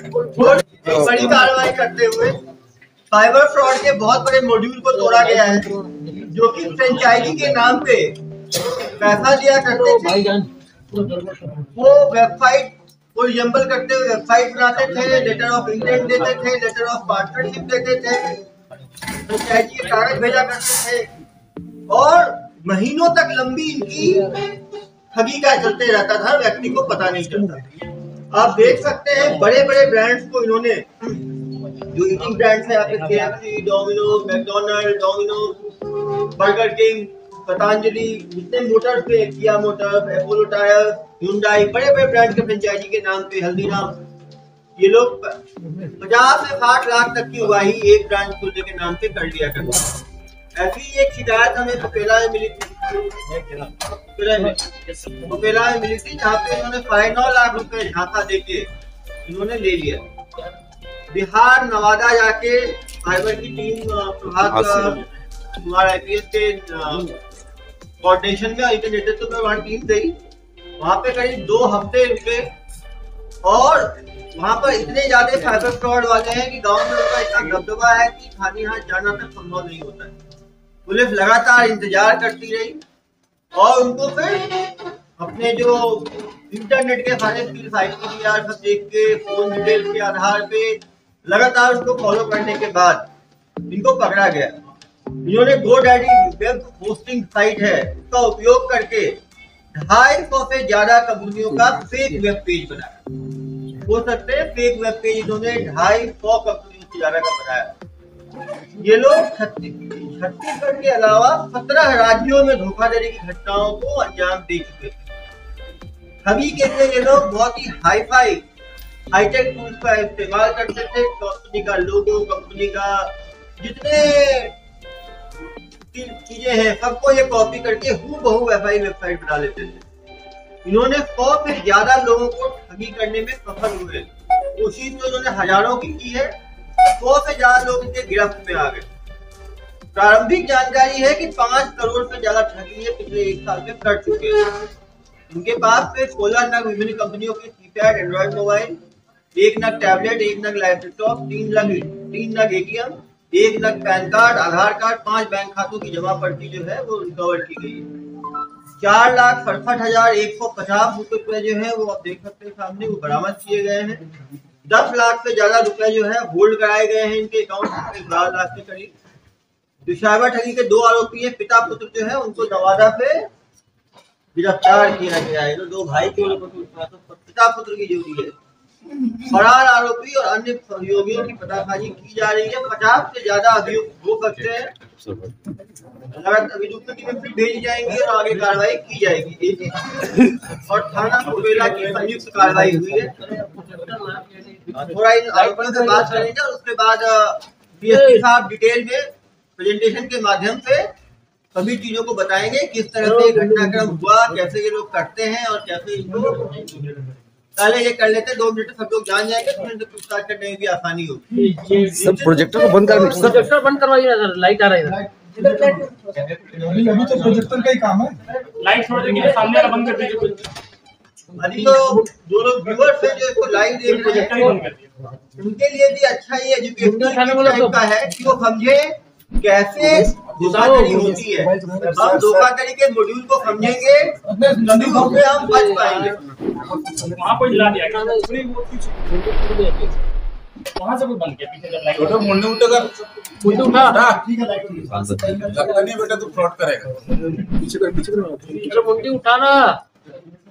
बड़ी कार्रवाई करते हुए साइबर फ्रॉड के बहुत बड़े मॉड्यूल को तोड़ा गया है, जो कि फ्रेंचाइजी के नाम पे पैसा दिया करते थे। वो वेबसाइट को रिजम्बल करते हुए वेबसाइट बनाते थे, लेटर ऑफ इंटेंट देते थे, लेटर ऑफ पार्टनरशिप देते थे, फ्रेंचाइजी के कागज भेजा करते थे और महीनों तक लंबी इनकी ठगी का चलते रहता था, व्यक्ति को पता नहीं चलता। आप देख सकते हैं बड़े बड़े ब्रांड्स को इन्होंने, जो ईटिंग ब्रांड्स है यहाँ पे KFC, Domino's, McDonald, Domino's, burger king, Patanjali, जितने मोटर्स पे, किया मोटर्स, अपोलो टायर, hyundai, बड़े बड़े ब्रांड के फ्रेंचाइजी के नाम पे, हल्दीराम, ये लोग 50 से 60 लाख तक की उगाही एक ब्रांड खोलने के नाम पे कर लिया करते हैं। ऐसी एक शिकायत हमें पपेला में मिली थी, जहाँ पे इन्होंने 9 लाख रुपए झांसा देके इन्होंने ले लिया। बिहार, नवादा जाके साइबर की टीम प्रभात कुमार IPS के कोऑर्डिनेशन में नेतृत्व में वहाँ टीम गई। वहाँ पे करीब 2 हफ्ते रुके और वहाँ पर इतने ज्यादा साइबर फ्रॉड वाले हैं कि गांव में उनका इतना दबदबा है कि खाली हाथ जाना तक संभव नहीं होता है। पुलिस लगातार इंतजार करती रही और उनको फिर अपने जो इंटरनेट के सारे साइट सब देख के, फोन डिटेल के आधार पे लगातार उसको फॉलो करने के बाद इनको पकड़ा गया। इन्होंने GoDaddy वेब होस्टिंग साइट है, उसका उपयोग करके 250 से ज्यादा कंपनियों का फेक वेब पेज बनाया। हो सकते हैं फेक वेब पेज इन्होंने 250 कंपनियों से ज्यादा का बनाया। ये लोग छत्तीसगढ़ के अलावा 17 राज्यों में धोखाधड़ी की घटनाओं को अंजाम दे चुके थे। ठगी के लिए ये लोग बहुत ही हाईटेक टूल्स का इस्तेमाल करते थे। कंपनी का लोगो, कंपनी का जितने चीजें हैं सबको ये कॉपी करके हूबहू ऐसी वेबसाइट बना लेते थे। इन्होंने 100 से ज्यादा लोगों को ठगी करने में सफल हुए। कोशिश तो इन्होंने हजारों की है, 100 से ज्यादा लोग इनके गिरफ्त में आ गए। प्रारंभिक जानकारी है कि 5 करोड़ से ज्यादा ठगी ये पिछले 1 साल में कर चुके हैं। उनके पास से 16 नग विभिन्न कंपनियों के कीपैड एंड्रॉइड मोबाइल, 1 नग टैबलेट, 1 नग लैपटॉप, 3 नग ATM, 1 नग पैन कार्ड, आधार कार्ड, 5 बैंक खातों की जमा पर्ची जो है वो रिकवर की गई है। 4,67,150 रुपए जो है वो आप देख सकते हैं सामने, वो बरामद किए गए हैं। 10 लाख से ज्यादा रुपए जो है होल्ड कराए गए हैं इनके अकाउंट में, 12 लाख के करीब। जो साइबर ठगी के 2 आरोपी है, पिता पुत्र जो है उनको नवादा से गिरफ्तार किया गया है। 2 भाई के पिता पुत्र की जोड़ी है। फरार आरोपी और अन्य सहयोगियों की पतासाजी की जा रही है। 50 से ज्यादा अभियुक्त हो सकते हैं। अभियुक्त की टीम भेजी जाएंगी और आगे कार्रवाई की जाएगी। और थाना कोबेला की संयुक्त कार्रवाई हुई है। थोड़ा इन आरोपियों से बात करेंगे और उसके बाद DSP साहब डिटेल में प्रेजेंटेशन के माध्यम से सभी चीजों को बताएंगे, किस तरह से घटनाक्रम हुआ, कैसे ये लोग करते हैं और कैसे इनको पहले ये कर लेते हैं। 2 मिनट सब लोग जान जाएंगे, तो फिर पूछताछ करने में भी आसानी होगी। सर प्रोजेक्टर को बंद कर, प्रोजेक्टर बंद करवाइए सर, लाइट आ रहा है इधर। अभी तो प्रोजेक्टर का ही काम है, लाइट थोड़ा देखिए सामने वाला बंद कर दीजिए। अभी तो जो लोग व्यूअर्स हैं जो इसको लाइव देख रहे हैं, उनके लिए भी अच्छा ही एजुकेशनल का है कि वो समझे कैसे धोखाधड़ी होती है। हम धोखाधड़ी के मॉड्यूल को समझेंगे तभी उसमें हम बच पाएंगे। वहाँ कोई हिला दिया क्या? वहाँ से कोई बंद किया पीछे जब लाइट छोटा मुंडे उठा ठीक है, लगता नहीं बेटा तू फ्रॉड करेगा। पीछे कर मुंडी उठा ना,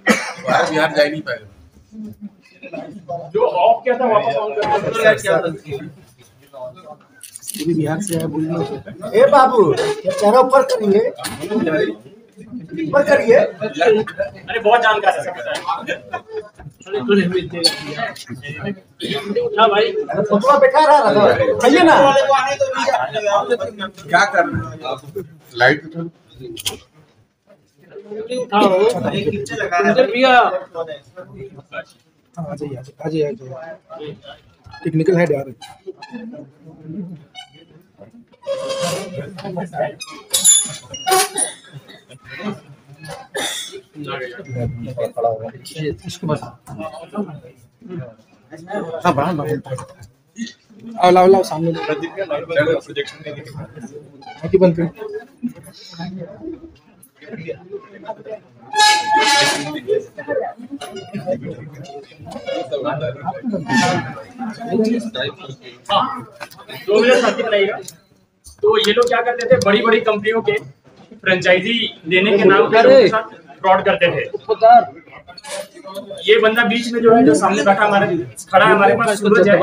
बिहार जा ही नहीं पाएगा। जो ऑफ किया था वापस ऑन कर दिया। बिहार से है बोलना। ए बाबू चेहरा ऊपर करिए, ऊपर करिए। अरे बहुत जानकार है। उठा भाई, फोटो बेकार आ रहा है, उठाइए ना। क्या कर रहे हैं? लाइट उठाओ, इधर भैया आ जाइए टेक्निकल हेड यार। इसके बाद हाँ बढ़ा आओ लाओ लाओ सामने आगे बंद कर तो ये लोग क्या करते थे, बड़ी बड़ी कंपनियों के फ्रेंचाइजी देने के नाम पर फ्रॉड करते थे। ये बंदा बीच में जो है, जो सामने बैठा हमारे खड़ा है हमारे पास, सूरज है,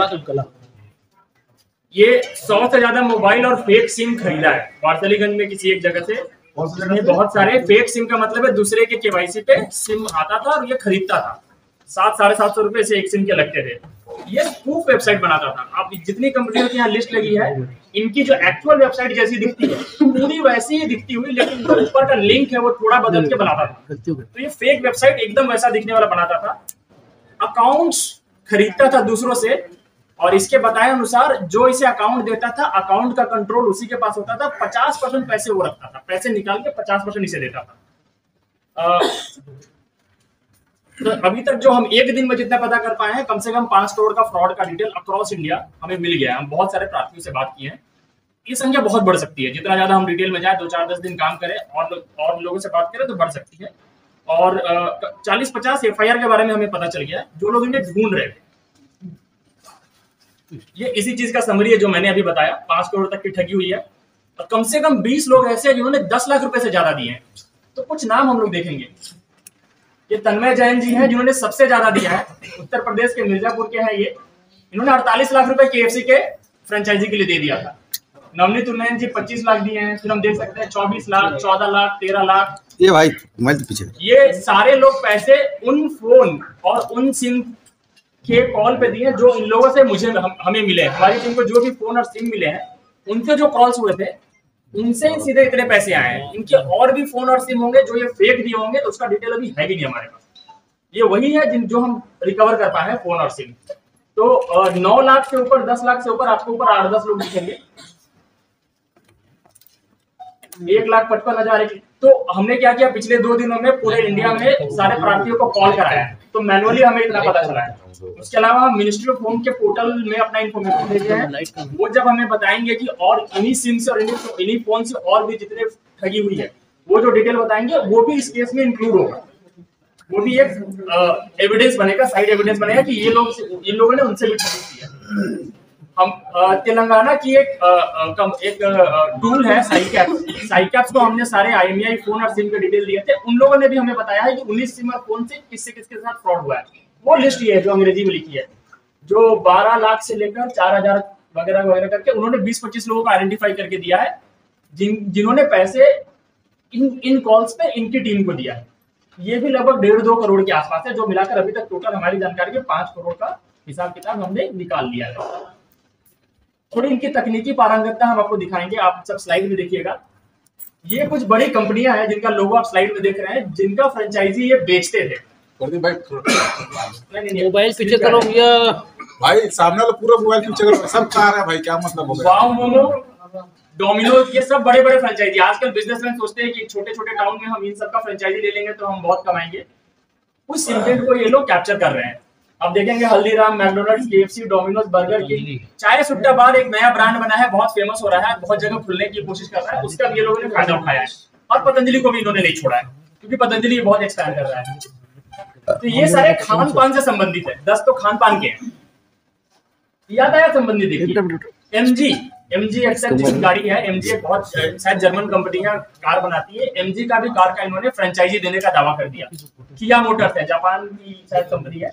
ये 100 से ज्यादा मोबाइल और फेक सिम खरीदा है वारसलीगंज में किसी एक जगह से। बहुत सारे फेक सिम का मतलब है दूसरे के केवाईसी पे सिम आता था और ये खरीदता था। 700-750 रुपए से एक सिम के लगते थे। ये स्पूफ वेबसाइट बनाता था। आप जितनी कंपनियों की यहाँ लिस्ट लगी है, इनकी जो एक्चुअल वेबसाइट जैसी दिखती है पूरी वैसी ही दिखती हुई, लेकिन जो ऊपर का लिंक है वो थोड़ा बदल के बनाता था। तो ये फेक वेबसाइट एकदम वैसा दिखने वाला बनाता था। अकाउंट्स खरीदता था दूसरों से, और इसके बताए अनुसार जो इसे अकाउंट देता था, अकाउंट का कंट्रोल उसी के पास होता था। 50% पैसे वो रखता था, पैसे निकाल के 50% इसे देता था। तो अभी तक जो हम एक दिन में जितना पता कर पाए हैं, कम से कम 5 करोड़ का फ्रॉड का डिटेल अक्रॉस इंडिया हमें मिल गया है। हम बहुत सारे प्रार्थियों से बात की है। ये संख्या बहुत बढ़ सकती है, जितना ज्यादा हम डिटेल में जाए, 2-4-10 दिन काम करें और लोगों से बात करें तो बढ़ सकती है। और 40-50 FIR के बारे में हमें पता चल गया है, जो लोग इन्हें ढूंढ रहे थे। ये इसी चीज का समरी है जो मैंने अभी बताया। 5 करोड़ तक की ठगी हुई है, और कम से कम 20 लोग ऐसे हैं जिन्होंने 10 लाख रुपए से ज्यादा दिए हैं। तो कुछ नाम हम लोग देखेंगे। ये तन्मय जैन जी हैं, जिन्होंने सबसे ज्यादा दिया है। उत्तर प्रदेश के मिर्जापुर के हैं ये। इन्होंने 48 लाख रुपए KFC के फ्रेंचाइजी के लिए दे दिया था। नवनीत उन्नयन जी 25 लाख दिए हैं। फिर हम देख सकते हैं 24 लाख, 14 लाख, 13 लाख। ये भाई मोबाइल के पीछे, ये सारे लोग पैसे उन फोन और उन सिम के कॉल पे दिए जो इन लोगों से हमें मिले हैं। हमारी टीम को जो भी फोन और सिम मिले हैं, उनसे जो कॉल्स हुए थे, उनसे सीधे इतने पैसे आए हैं। इनके और भी फोन और सिम होंगे जो ये फेक दिए होंगे, तो उसका डिटेल अभी है भी नहीं हमारे पास। ये वही है जो हम रिकवर कर पाए हैं, फोन और सिम। तो 9 लाख से ऊपर, 10 लाख से ऊपर आपको ऊपर 8-10 लोग दिखेंगे। 1,55,000। तो हमने क्या किया, पिछले 2 दिनों में पूरे इंडिया में सारे प्रार्थियों को कॉल कराया है। तो मैनुअली हमें इतना पता चला है। उसके अलावा हम मिनिस्ट्री ऑफ होम के पोर्टल में अपना इन्फॉर्मेशन भेजे हैं। वो जब हमें बताएंगे कि और इन्हीं सिम से और इन्हीं फोन से और भी जितने ठगी हुई है, वो जो डिटेल बताएंगे वो भी इस केस में इंक्लूड होगा। वो भी एक एविडेंस बनेगा, साइड एविडेंस बनेगा कि इन लोगों ने उनसे भी ठगी की है। हम तेलंगाना की एक टूल है साइकैप्स को हमने सारे IMEI फोन और सिम के डिटेल दिए थे। उन लोगों ने भी हमें बताया है कि 19 सिम और फोन से किसके साथ फ्रॉड हुआ है। वो लिस्ट ये है जो अंग्रेजी में लिखी है, जो 12 लाख से लेकर 4,000 वगैरह वगैरह करके उन्होंने 20-25 लोगों को आइडेंटिफाई करके दिया है, जिन्होंने पैसे इन कॉल्स पे इनकी टीम को दिया है। ये भी लगभग 1.5-2 करोड़ के आसपास है, जो मिलाकर अभी तक टोटल हमारी जानकारी में 5 करोड़ का हिसाब किताब हमने निकाल लिया है। थोड़ी इनकी तकनीकी पारंगतता हम आपको दिखाएंगे, आप सब स्लाइड में देखिएगा। ये कुछ बड़ी कंपनियां हैं जिनका लोगो आप स्लाइड में देख रहे हैं, जिनका फ्रेंचाइजी ये बेचते थे। मोबाइल पीछे करो भैया भाई, सामने वाला पूरा मोबाइल पीछे करो, सब कहा रहा है भाई, क्या मतलब हो गया। वाव मोमो, डोमिनोज, ये सब बड़े बड़े फ्रेंचाइजी। आजकल बिजनेसमैन सोचते हैं कि छोटे छोटे टाउन में हम इन सब का फ्रेंचाइजी ले लेंगे तो हम बहुत कमाएंगे। उस इंटेंट को ये लोग कैप्चर कर रहे हैं। अब देखेंगे Haldiram, McDonald's, KFC, Domino's, burger king, चाय सुट्टा बार एक नया ब्रांड बना है, बहुत फेमस हो रहा है, बहुत जगह खुलने की कोशिश कर रहा है। उसका भी ये लोगों ने फायदा उठाया है। और पतंजलि को भी इन्होंने नहीं छोड़ा है, क्योंकि पतंजलि बहुत एक्सपैंड कर रहा है। तो ये सारे खान पान से संबंधित है। 10 तो खान पान के हैं। यातायात संबंधित देखिए, MG एक्सेल जिसकी गाड़ी है, MG एक बहुत शायद जर्मन कंपनी है, कार बनाती है। MG का भी कार का इन्होंने फ्रेंचाइजी देने का दावा कर दिया। किया मोटर्स है, जापान की शायद कंपनी है।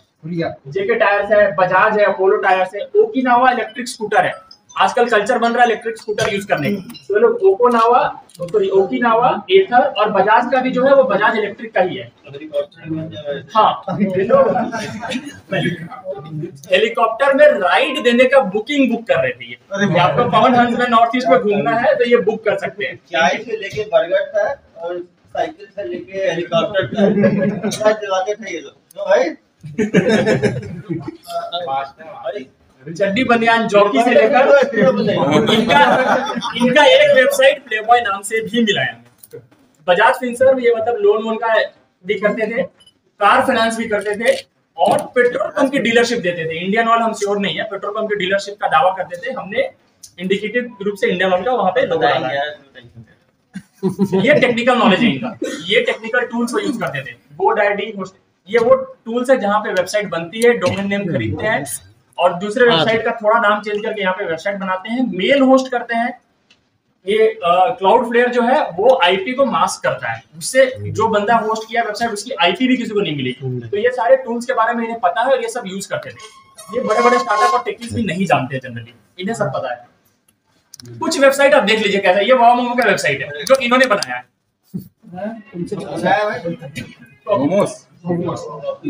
JK टायर्स है, बजाज है, अपोलो टायर्स है। ओकिनावा इलेक्ट्रिक स्कूटर है। आजकल कल्चर बन रहा है इलेक्ट्रिक स्कूटर यूज करने का, तो लोग ओकिनावा, एथर और बजाज का भी जो है वो बजाज इलेक्ट्रिक का ही है। हाँ, हेलीकॉप्टर में राइड देने का बुक कर रहे थे ये। आपको पवन हंस में नॉर्थ ईस्ट में घूमना है तो ये बुक कर सकते हैं। चाय से लेके बर्गर तक और साइकिल से लेके हेलीकॉप्टर तक चलाते थे ये लोग भाई। चड्डी बनियान जॉकी से लेकर इनका एक वेबसाइट प्लेबॉय नाम से भी मिला है। बजाज फिनसर्व ये मतलब लोन वोन का भी करते थे, कार फाइनेंस भी करते थे, और पेट्रोल पंप की डीलरशिप देते थे। इंडियन ऑयल हम श्योर नहीं है, पेट्रोल पंप की डीलरशिप का दावा करते थे। हमने इंडिकेटिव ग्रुप से इंडियन ऑयल का वहां पे लोगो डाला है। ये टेक्निकल नॉलेज है इनका, ये टेक्निकल टूल्स वो यूज करते थे। GoDaddy होस्ट, ये वो टूल्स है जहाँ पे वेबसाइट बनती है, डोमेन नेम खरीदते हैं और दूसरे वेबसाइट का थोड़ा नाम चेंज करके यहाँ पे वेबसाइट बनाते हैं, मेल होस्ट करते हैं। ये क्लाउडफ्लेयर जो है वो आईपी को मास्क करता है, उससे जो बंदा होस्ट किया वेबसाइट उसकी आईपी भी किसी को नहीं मिली। तो ये सारे टूल्स के बारे में इन्हें पता है और ये सब यूज करते थे। ये बड़े बड़े स्टार्टअप और टेक्निक्स भी नहीं जानते जनरली, इन्हें सब पता है। कुछ वेबसाइट आप देख लीजिए कैसा, ये वाव मोमो का वेबसाइट है जो इन्होंने बनाया है।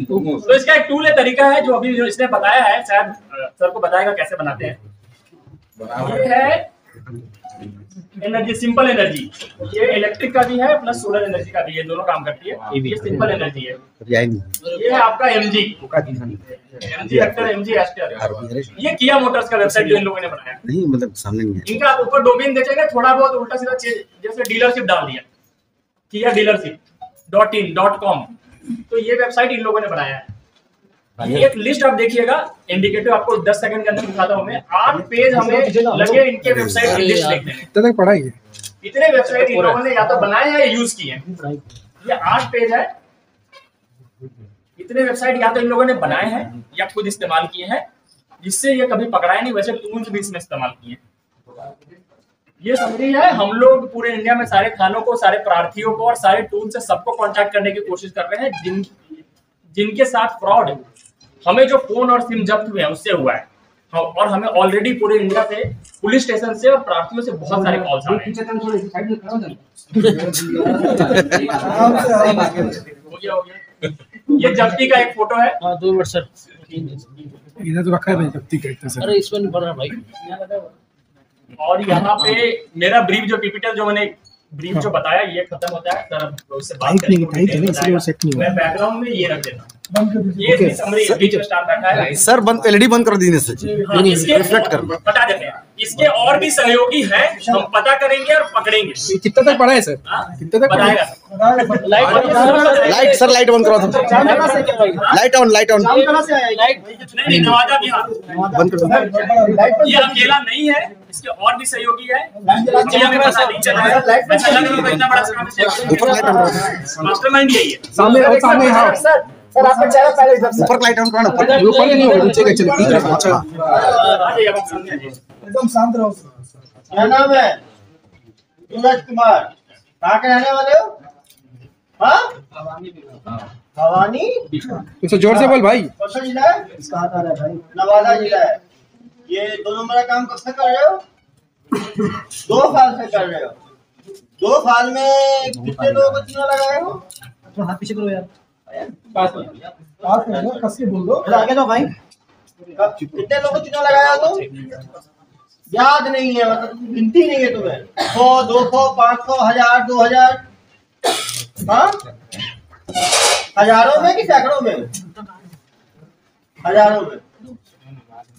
तो इसका एक टूल है, तरीका है जो अभी जो इसने बताया है, शायद सर को बताएगा कैसे बनाते हैं। ये है एनर्जी, सिंपल एनर्जी। ये इलेक्ट्रिक का भी है प्लस सोलर एनर्जी का भी, ये दोनों काम करती है। ये सिंपल एनर्जी है। ये है आपका एमजी हेक्टर, एमजी एस्टर। ये किया मोटर्स का वेबसाइट जो इन लोगों ने बनाया नहीं, मतलब सामने नहीं है। इनका आप ऊपर डोमेन देखेंगे, थोड़ा बहुत उल्टा सीधा जैसे डीलरशिप डाल दिया, किया डीलरशिप.in.com। तो ये वेबसाइट इन लोगों ने बनाया है। एक लिस्ट आप देखिएगा, इंडिकेटिव आपको 10 सेकंड के अंदर दिखाता हूं मैं। 8 पेज हमें लगे इनके वेबसाइट की लिस्ट देखने में। तक पढ़ाई है। इतने वेबसाइट इन लोगों ने या तो बनाए हैं या यूज किए हैं। ये 8 पेज है। इतने वेबसाइट या तो इन लोगों ने बनाए हैं या खुद इस्तेमाल किए हैं, जिससे ये कभी पकड़ाए नहीं। वैसे टूल्स भी इसमें इस्तेमाल किए। ये समरी है। हम लोग पूरे इंडिया में सारे थानों को, सारे प्रार्थियों को और सारे टूल से सबको कांटेक्ट करने की कोशिश कर रहे हैं जिनके साथ फ्रॉड, हमें जो फोन और सिम जब्त हुए हैं उससे हुआ है। और हमें ऑलरेडी पूरे इंडिया से, पुलिस स्टेशन से और प्रार्थियों से बहुत सारे कॉल्स आ रहे हैं। ये जब्ती का एक फोटो है। 2 मिनट सर, इधर तो रखा है भाई जब्ती का सर। अरे इसमें नहीं पढ़ रहा भाई। और यहाँ पे मेरा ब्रीफ जो पीपीटी जो मैंने ब्रीफ जो बताया ये खत्म होता है सर, उससे बात करेंगे। मैं बैकग्राउंड में ये रख देता हूँ। ये समरी बीच में स्टार बैठा है सर, बंद एलईडी बंद कर दीजिए सर। हाँ, इसके रिफ्लेक्ट कर बता देते हैं। इसके और भी सहयोगी हैं, हम पता करेंगे और पकड़ेंगे। कितना तक पढ़ा है सर? कितना तक बताएगा लाइट सर, लाइट बंद करो। Light on, light on. नहीं, नवादा बिहार बंद करो। ये अकेला नहीं है, इसके और भी सहयोगी है। हमें पता नहीं चला है। अच्छा लग रहा है इतना बड़ा ऊपर लाइट ऑन करो। मास्टरमाइंड यही है। सामने हाँ सर आपका चेहरा पहले इधर से ऊपर लाइट ऑन करो। ऊपर नहीं होगा, नीचे का चले। अच्छा आ जाइए, आप सामने आ जाइए। एकदम शांत रहो। क्या नाम है? सूरज कुमार। कहाँ के रहने वाले हो? हाँ, भवानी। तो जोर से बोल भाई। कौन सा जिला है? नवादा जिला है। ये 2 नंबर का काम कब से कर रहे हो? 2 साल से कर रहे हो। 2 साल में कितने लोगों को चूना लगाए हो? हाथ पीछे करो यार। पास में कस के बोल दो। आगे दो भाई। कितने लोगों को चूना लगाया हो तुम? याद नहीं है, मतलब गिनती नहीं है तुम्हें? 100, 200, 500, 1000, 2000? हाँ, हजारों में कि सैकड़ों में? हजारों में।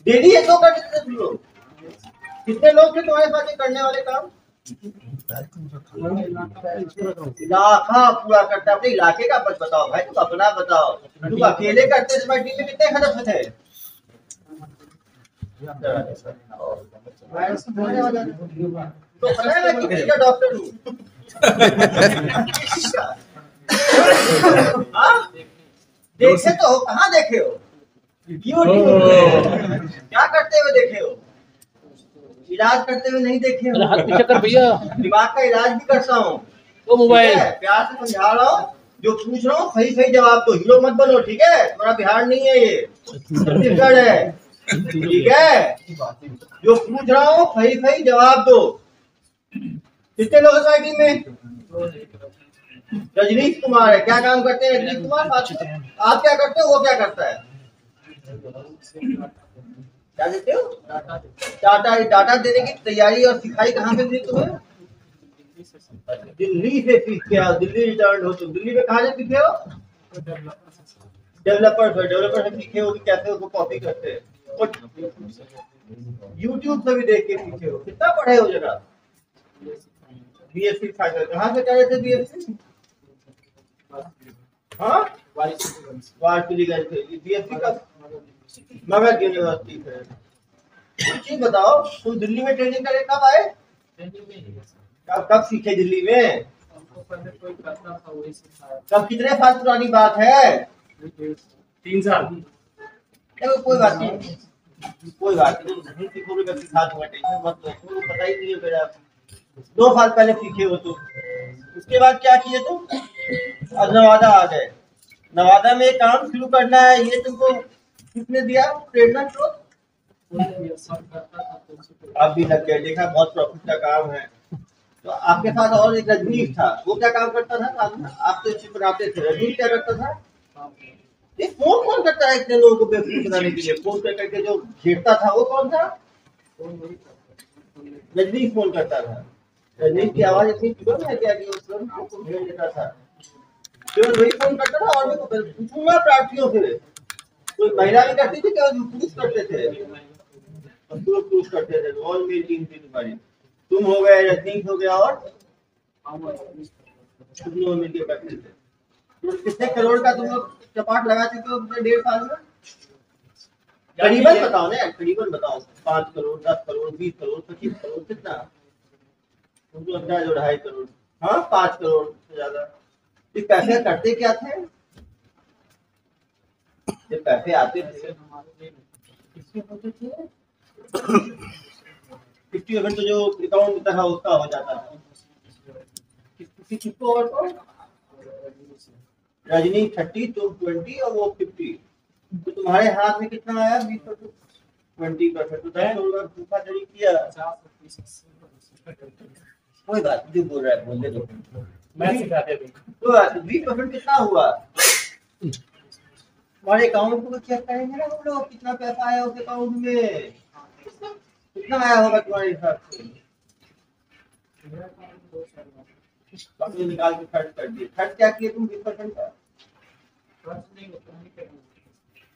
डेली 1-2 कर देते तुम लोग। कितने लोग थे तुम्हारे साथ ये करने वाले काम? इलाका पूरा करता। अपने इलाके का बस बताओ भाई, तुम अपना बताओ। तुम अकेले करते तुम्हारी टीम में कितने सदस्य थे? तो पता है मैं किसी का डॉक्टर हूँ। देखे तो हो, कहाँ देखे हो? यूट्यूब पे। क्या करते हुए देखे हो? इलाज करते हुए नहीं देखे हो। हाथ पीछे कर भैया। दिमाग का इलाज भी करता हूँ। वो मोबाइल प्यार से समझा रहा हूँ, जो पूछ रहा हूँ सही सही जवाब दो। हीरो मत बनो, ठीक है? तुम्हारा बिहार नहीं है, ये छत्तीसगढ़ है, ठीक है? जो पूछ रहा हूँ सही सही जवाब दो। कितने लोग हैं टीम में? रजनीश कुमार है। क्या काम करते हैं रजनीश कुमार? आप क्या करते हो, वो क्या करता है? क्या देते हो? डाटा देने की तैयारी और सिखाई कहाँ से दी तुम्हें? दिल्ली से सीख के आओ। दिल्ली रिटर्न हो तुम। दिल्ली में कहाँ से सीखे हो? डेवलपर से सीखे हो कि कैसे उसको कॉपी करते हैं। यूट्यूब से भी देख के सीखे हो। कितना पढ़े हो जरा? BSc final. कहाँ से कर रहे थे बीएससी? हाँ, वारसिलीगंज से बीएससी का मगध यूनिवर्सिटी से। एक चीज बताओ, तुम दिल्ली में ट्रेनिंग करके कब आए? कब सीखे दिल्ली में? कब? कितने साल पुरानी बात है? 3 साल। देखो कोई बात नहीं, कोई बात नहीं, सीखोगे कब सिखा दूंगा, टेंशन मत लो, तुमको पता ही नहीं है मेरा। 2 साल पहले सीखे हो तुम, उसके बाद क्या किए तुम? अब नवादा आ गए। नवादा में काम शुरू करना है, ये तुमको किसने दिया प्रेरणा? तो आप भी लग गए, देखा बहुत प्रॉफिट का काम है। तो आपके साथ और एक रजनीश था, वो क्या काम करता था? आप तो चिप बनाते थे, रजनीश क्या करता था? ये फोन कौन करता है इतने लोगों को बेवकूफ बनाने के लिए? फोन कर करके जो घेरता था वो कौन था? रजनीश फोन करता था। रजनीश की आवाज इतनी चिकन है क्या कि उसको घेर देता था। केवल वही फोन करता था और भी पूछूंगा प्रार्थियों से। कोई महिला भी करती थी, केवल पुरुष करते थे, पुरुष करते थे। ऑल मेल टीम थी तुम्हारी, तुम हो गए, रजनीश हो गया और तुम लोग मिलकर करते थे। तो कितने करोड़ का तुम लोग चपाट लगा चुके हो अपने 1.5 साल में? करीबन बताओ ना, करीबन बताओ। 5 करोड़, 10 करोड़, 20 करोड़, 25 करोड़, कितना? तुमको लगता है जो 2.5 करोड़, हाँ 5 करोड़ से ज्यादा। ये पैसे करते क्या थे? ये पैसे आते थे, किसके होते थे? 50% तो जो अकाउंट था उसका हो जाता था। किसको? और को रजनी 30, तुम 20 और वो 50। तो तुम्हारे हाथ में कितना आया? 20%, 20%। तो 10 करोड़ का धोखाधड़ी किया। कोई बात जो बोल रहा है बोलने दो, मैं सिखाते थे। तो 20% कितना हुआ? तुम्हारे अकाउंट को चेक करेंगे ना हम लोग, कितना पैसा आया उस अकाउंट में, कितना आया होगा तुम्हारे हिसाब से? निकाल के खर्च कर दिए। खर्च क्या किए तुम? 20% का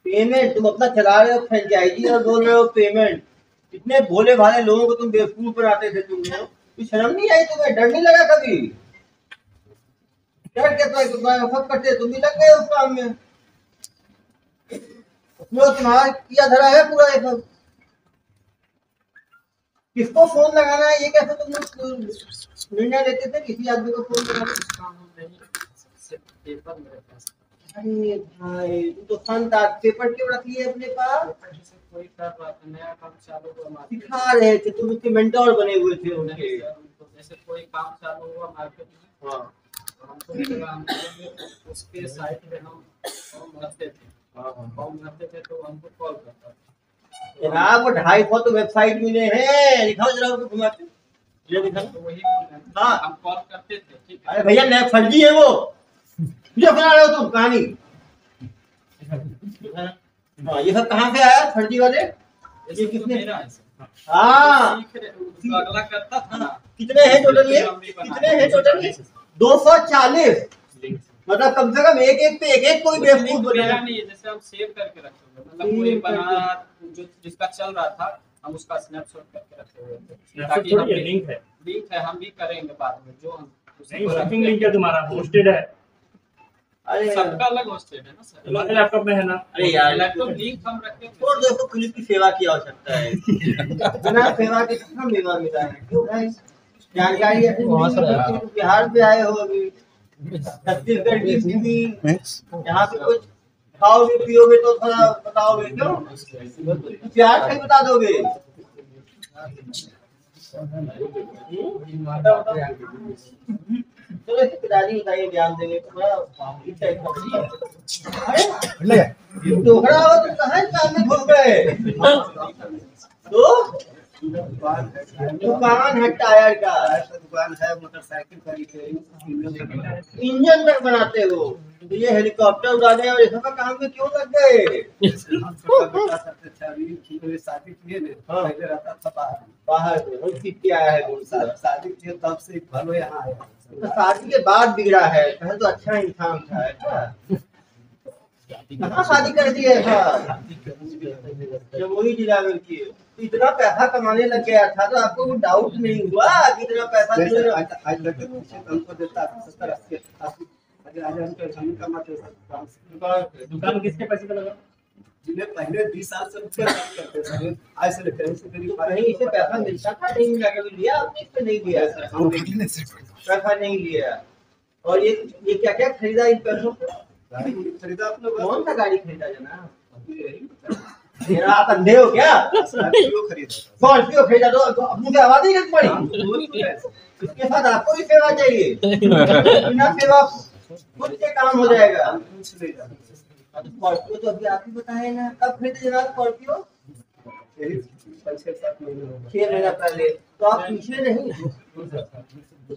पेमेंट तुम अपना चला रहे हो, फ्रेंचाइजी, और बोल रहे हो पेमेंट। इतने भोले भाले लोगों को तुम बेवकूफ बनाते थे। तुम कुछ शर्म नहीं आई तुम्हें? डर नहीं लगा कभी? डर क्या? तो सब करते, तुम भी लग गए उस काम में। तुम्हारा किया धरा है पूरा ये सब। किसको फोन लगाना है ये कैसे तुम लोग निर्णय लेते थे? किसी आदमी को फोन लगाना? अरे भाई तुम तो संत पेपर क्यों रख लिए अपने पास? सिखा रहे थे, तुम उसके मेंटोर बने हुए थे उनके। जैसे कोई काम चालू हुआ मार्केट में, हाँ हमको उसके साइट पे हम फॉर्म भरते थे, तो हमको कॉल करता था। जनाब वो 250 तो वेबसाइट मिले हैं, दिखाओ जरा उसको घुमा के। ये दिखाओ। तो वही हाँ हम कॉल करते थे। ठीक है, अरे भैया नए फर्जी है वो, मुझे बना रहे हो तुम कहानी। हाँ ये सब कहाँ से आया फर्जी वाले? ये किसने? हाँ अगला करता था ना। कितने हैं टोटल ये? कितने हैं टोटल ये? 240। मतलब कम से कम एक पे कोई बेवकूफ बनेगा नहीं है। जैसे हम सेव करके रखे हुए, मतलब कोई बना जो जिसका चल रहा था हम उसका स्नैपशॉट करके रखे हुए थे, ताकि हम लिंक है हम भी करेंगे बाद में। जो हम वर्किंग लिंक है तुम्हारा, होस्टेड है। अरे सबका अलग होस्टेड है ना सर। तुम्हारे लैपटॉप में है ना? अरे यार लैपटॉप लिंक हम रखे थे। और देखो पुलिस की सेवा की आवश्यकता है। बिना सेवा के कितना मेवा मिला है? क्यों भाई जानकारी है? बिहार से आए हो अभी, छत्तीसगढ़ की स्थिति, यहाँ पे कुछ खाओगे पियोगे तो थोड़ा बताओगे क्यों? प्यार से बता दोगे। चलो पिताजी बताइए, ज्ञान देंगे टोकरा हो तो कहाँ काम में घुस गए? तो दुकान है टायर का, दुकान है मोटरसाइकिल का, इंजन तक बनाते हो। तो ये हेलीकॉप्टर उड़ाने और ये सब काम में क्यों लग गए? शादी किए पहले रहता था बाहर से सीख के आया है। शादी किए तब से भलो यहाँ आया। तो शादी के बाद बिगड़ा है, पहले तो अच्छा इंसान था। ऐसा कहाँ शादी कर दिया था? जमुई जिला में किए। इतना पैसा कमाने लग गया था तो आपको कोई डाउट नहीं हुआ कि इतना पैसा आज लड़के हमको देता 70-80 दुकान किसके पैसे का लगा? जिन्हें पहले 20 साल से ऊपर काम करते थे, आज से लेकर कहीं इसे पैसा मिलता था, नहीं मिला, कभी लिया आपने? इससे नहीं लिया पैसा नहीं लिया। और ये क्या क्या खरीदा इन पैसों को? खरीदा अपने कौन सा गाड़ी खरीदा जनाब? मेरा आप अंधे हो क्या? स्कॉर्पियो खरीदा तो मुझे आवाज ही नहीं पड़ी। इसके साथ आपको भी सेवा चाहिए, बिना सेवा खुद से काम हो जाएगा। स्कॉर्पियो तो अभी आप ही बताए ना, कब खरीदे जनाब स्कॉर्पियो? 6 महीना पहले। तो आप पीछे नहीं, तो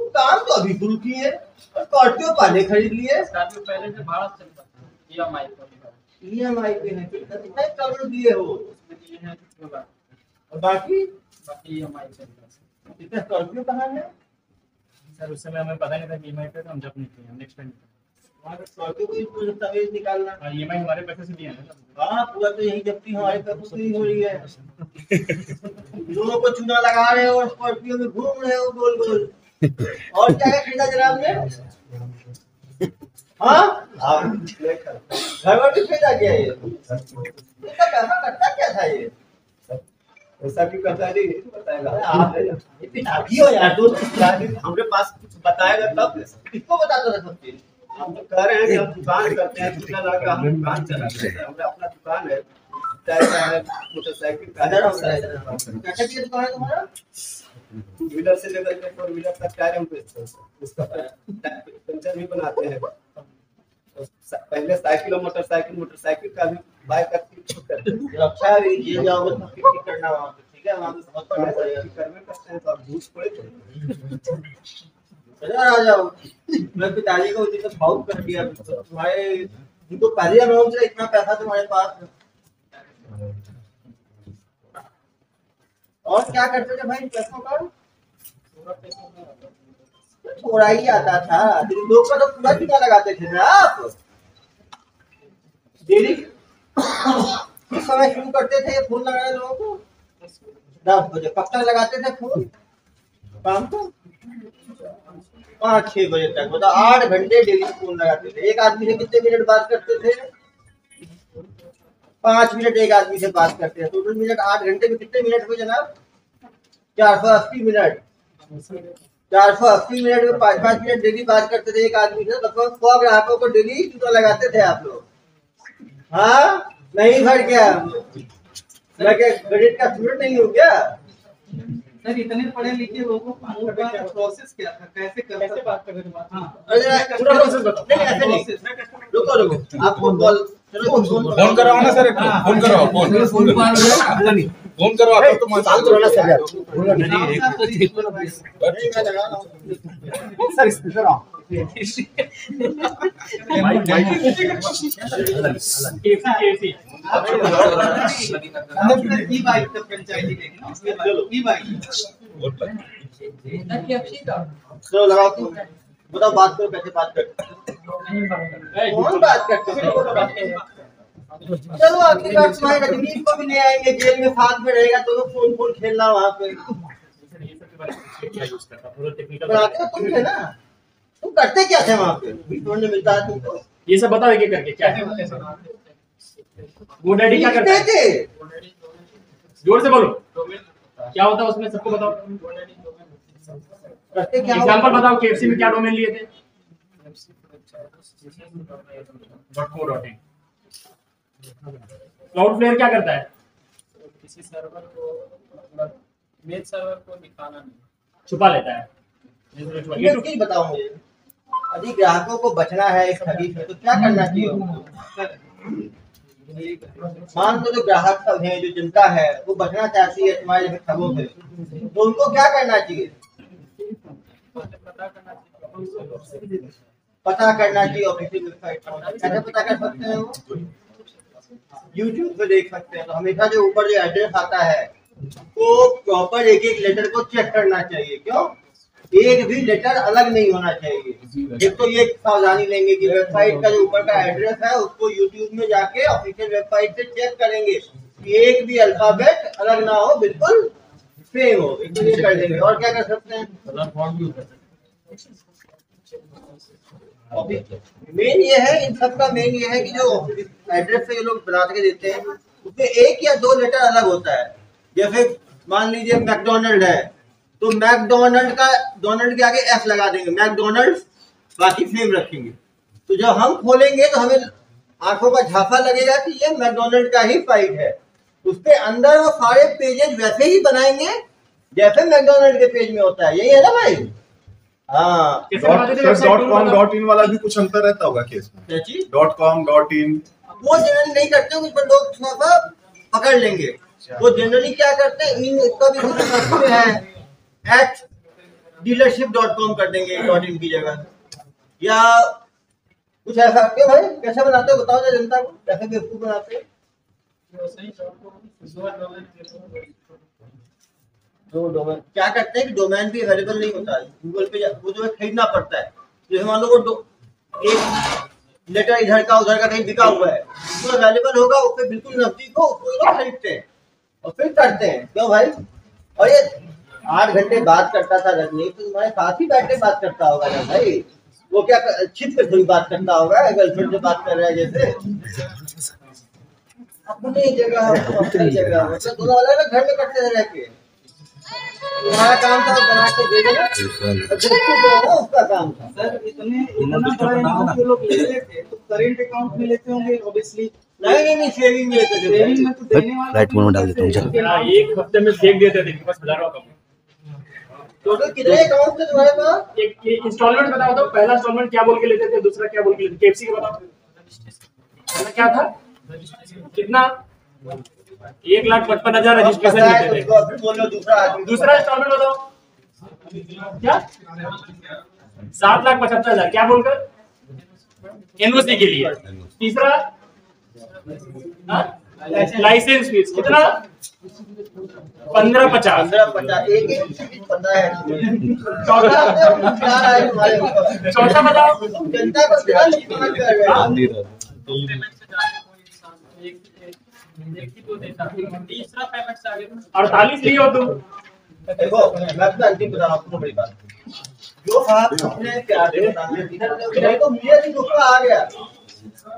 काम तो अभी शुरू किए और स्कॉर्पियो पहले खरीद लिए। स्कॉर्पियो पहले से भाड़ा चलता था ईएमआई पर। EMI पे है, कितने करोड़ दिए हो? उसमें दिए हैं और बाकी ईएमआई चल रहा है। इतना स्कॉर्पियो कहाँ है? सर उस समय हमें पता नहीं था कि ईएमआई पे, तो हम जब नहीं किए, नेक्स्ट टाइम स्कॉर्पियो की पूरा दस्तावेज निकालना। ईएमआई हमारे पैसे से दिया है ना। हाँ, पूरा तो यही जब्ती हमारे पैसों से ही हो रही है। दोनों को चूना लगा रहे हो और स्कॉर्पियो में घूम रहे हो गोल गोल। और क्या क्या खरीदा जनाब ने? हाँ, घर पर भी खरीदा क्या ये? इसका पैसा करता क्या था ये? ऐसा भी करता नहीं बताएगा। आप ये पिताजी हो यार, दोस्त हमारे पास कुछ बताएगा तब। किसको बताता था सब चीज? हम तो कह रहे हैं कि हम दुकान करते हैं, दूसरा लगा हम दुकान चलाते हैं, हमारा अपना दुकान है, टायर का है, मोटरसाइकिल का इधर है, होता है, इधर। क्या क्या चीज दुकान है तुम्हारा? व्हीलर से लेकर के 4 व्हीलर तक टायर हम बेचते हैं, उसका पंचर भी बनाते हैं। पहले साइकिल और मोटरसाइकिल का भी बाइक का ठीक करते हैं। अच्छा है, ये जाओगे तो ठीक करना वहाँ पे, ठीक है? वहाँ पे बहुत बड़ा है। करने करते हैं तो आप घूस पड़े तो इधर आ जाओ। मैं पिताजी को उसी से बहुत कर दिया, तुम्हारे उनको पहले अमाउंट से इतना पैसा तुम्हारे पास। और क्या करते थे भाई पैसों का? थोड़ा ही आता था, लोग का तो पूरा टीका लगाते थे ना आप। डेली किस समय शुरू करते थे ये फोन लगाने लोगों को? 10 बजे। कब तक लगाते थे फोन? शाम को 5-6 बजे तक, मतलब 8 घंटे डेली फोन लगाते थे। एक आदमी से कितने मिनट बात करते थे? 5 मिनट एक आदमी से बात करते हैं। टोटल मिनट 8 घंटे में कितने मिनट हुए जनाब? 480 मिनट। 480 मिनट में 5-5 मिनट डेली बात करते थे एक आदमी से। लगभग 100 ग्राहकों को डेली जूता लगाते थे आप लोग। हाँ, नहीं भर गया? मैं क्या क्रेडिट का स्टूडेंट नहीं हो क्या? सर इतने पढ़े लिखे लोगों को प्रोसेस क्या था, कैसे बात करते थे? पूरा प्रोसेस बताओ। नहीं, ऐसे नहीं, रुको आपको कॉल फोन कराओ ना सर, फोन कराओ, फोन करो आप तो मत ना सर, सर स्पीकर ऑन। केसी ई बाइक का फ्रेंचाइजी लेके चलो ई बाइक चलो लगाओ तो। बताओ बात करो, कैसे बात करते? कौन बात करते हैं? चलो आखिरी बात तुम्हारे रजनीश को भी ले आएंगे, जेल में साथ में रहेगा तो फोन खेलना वहाँ पे। बनाते हो तुम थे ना? तुम करते क्या थे वहाँ पे? ने मिलता है तुमको? ये सब बताओ एक एक करके क्या है। वो डैडी क्या करता लिखते है? थे। जोर से बोलो, क्या होता है उसमें, सबको बताओ। करते क्या हो? एग्जांपल बताओ, केएफसी में क्या डोमेन लिए थे? .co.in। क्लाउडफ्लेयर क्या करता है? किसी सर्वर को मतलब मेल सर्वर को दिखाना नहीं, छुपा लेता है। ये तो चीज बताओ मुझे, यदि ग्राहकों को बचना है इस ठगी से तो क्या करना चाहिए उनको? मान लो जो ग्राहक सब हैं, जो जनता है वो बचना चाहती है तुम्हारे जैसे ठगों से, तो उनको क्या करना चाहिए? पता करना चाहिए ऑफिशियल वेबसाइट पर। कैसे पता कर सकते हैं वो? यूट्यूब पे देख सकते हैं। तो हमेशा जो ऊपर जो एड्रेस आता है वो प्रॉपर एक एक लेटर को चेक करना चाहिए। क्यों? एक भी लेटर अलग नहीं होना चाहिए। एक तो ये सावधानी लेंगे कि वेबसाइट का जो ऊपर का एड्रेस है उसको यूट्यूब में जाके ऑफिशियल वेबसाइट से चेक करेंगे कि एक भी अल्फाबेट अलग ना हो, बिल्कुल सेम हो। एक तो ये कर देंगे। और क्या कर सकते हैं? मेन ये है, इन सब का मेन ये है कि जो एड्रेस से ये लोग बना के देते हैं उसमें 1 या 2 लेटर अलग होता है। जैसे मान लीजिए मैकडोनल्ड है तो मैकडोनल्ड का डोनल्ड के आगे एफ लगा देंगे, मैकडोनल्ड्स, बाकी सेम रखेंगे। तो जब हम खोलेंगे तो हमें आंखों का झांसा लगेगा कि ये मैकडोनल्ड का ही साइट है। उसके अंदर वो सारे पेजेस वैसे ही बनाएंगे जैसे मैकडोनल्ड के पेज में होता है। यही है ना भाई? हाँ। .com.in वाला भी कुछ अंतर रहता होगा केस में? .com.in वो जनरली नहीं करते, कुछ लोग थोड़ा सा पकड़ लेंगे। वो जनरली क्या करते हैं, इन इसका भी कुछ में है @dealership.com कर देंगे .in की जगह, या कुछ ऐसा। क्यों भाई, कैसे बनाते हो बताओ ना जनता को, कैसे बेवकूफ बनाते हैं? क्या करते हैं कि डोमेन भी अवेलेबल नहीं होता है गूगल पे, वो जो है खरीदना पड़ता है। जैसे मान लो वो एक लेटर इधर का उधर का कहीं बिका हुआ है, वो अवेलेबल होगा, उसके बिल्कुल नजदीक हो, उसको लोग खरीदते हैं और फिर करते हैं। क्यों भाई? और ये 8 घंटे बात करता था रजनी, तो तुम्हारे साथ ही बैठ के बात करता होगा ना भाई। वो क्या छिप पे थोड़ी बात करता होगा, गर्लफ्रेंड से बात कर रहा है जैसे। अपनी जगह अपनी जगह, मतलब दोनों अलग घर में करते रह के। तुम्हारा काम था बना के दे देना, उसका काम था। सर इतना बड़ा अमाउंट लोग ले लेते तो करेंट अकाउंट में लेते होंगे ऑब्वियसली। नहीं सेविंग में लेते थे। सेविंग में तो देने वाला राइट में डाल देता हूँ। एक हफ्ते में फेंक देते थे, बस हजारों का। टोटल कितने अकाउंट थे तुम्हारे पास? एक इंस्टॉलमेंट बताओ तो, पहला इंस्टॉलमेंट क्या बोल के लेते थे, दूसरा क्या बोल के लेते थे? केएफसी का बताओ, पहला क्या था, कितना? 1,55,000 रजिस्ट्रेशन लेते थे। दूसरा इंस्टॉलमेंट बताओ क्या? 7,75,000 क्या बोलकर, एनओसी के लिए। तीसरा लाइसेंस फीस कितना? 15,50। चौथा बताओ। जनता को क्या नुकसान कर रहे हैं? तीसरा पेमेंट से आगे 48 लिए हो तुम। देखो मैं तो अंतिम बता रहा हूँ आपको बड़ी बात, जो आप अपने प्यार से तो मुझे भी गुस्सा आ गया।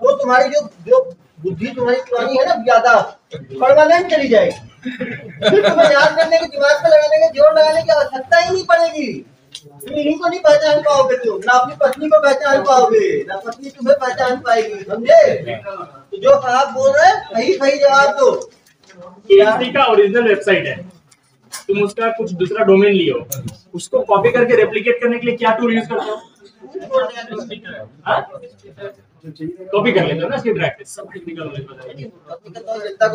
वो तुम्हारी जो बुद्धि तुम्हारी पुरानी है ना, ज्यादा परमानेंट चली जाएगी। फिर तुम्हें याद करने के, दिमाग पे लगाने के, जोर लगाने की आवश्यकता ही नहीं पड़ेगी। तुम इन्हीं को नहीं पहचान पाओगे, तुम ना अपनी पत्नी को पहचान पाओगे, ना पत्नी तुम्हें पहचान पाएगी, समझे? तो जो साहब बोल रहे हैं सही सही जवाब दो। केएफसी का ओरिजिनल वेबसाइट है, तुम उसका कुछ दूसरा डोमेन लियो, उसको कॉपी करके रेप्लिकेट करने के लिए क्या टूल यूज करते हो? कॉपी कर लेते हो ना, इसकी प्रैक्टिस सब टेक्निकल नॉलेज जनता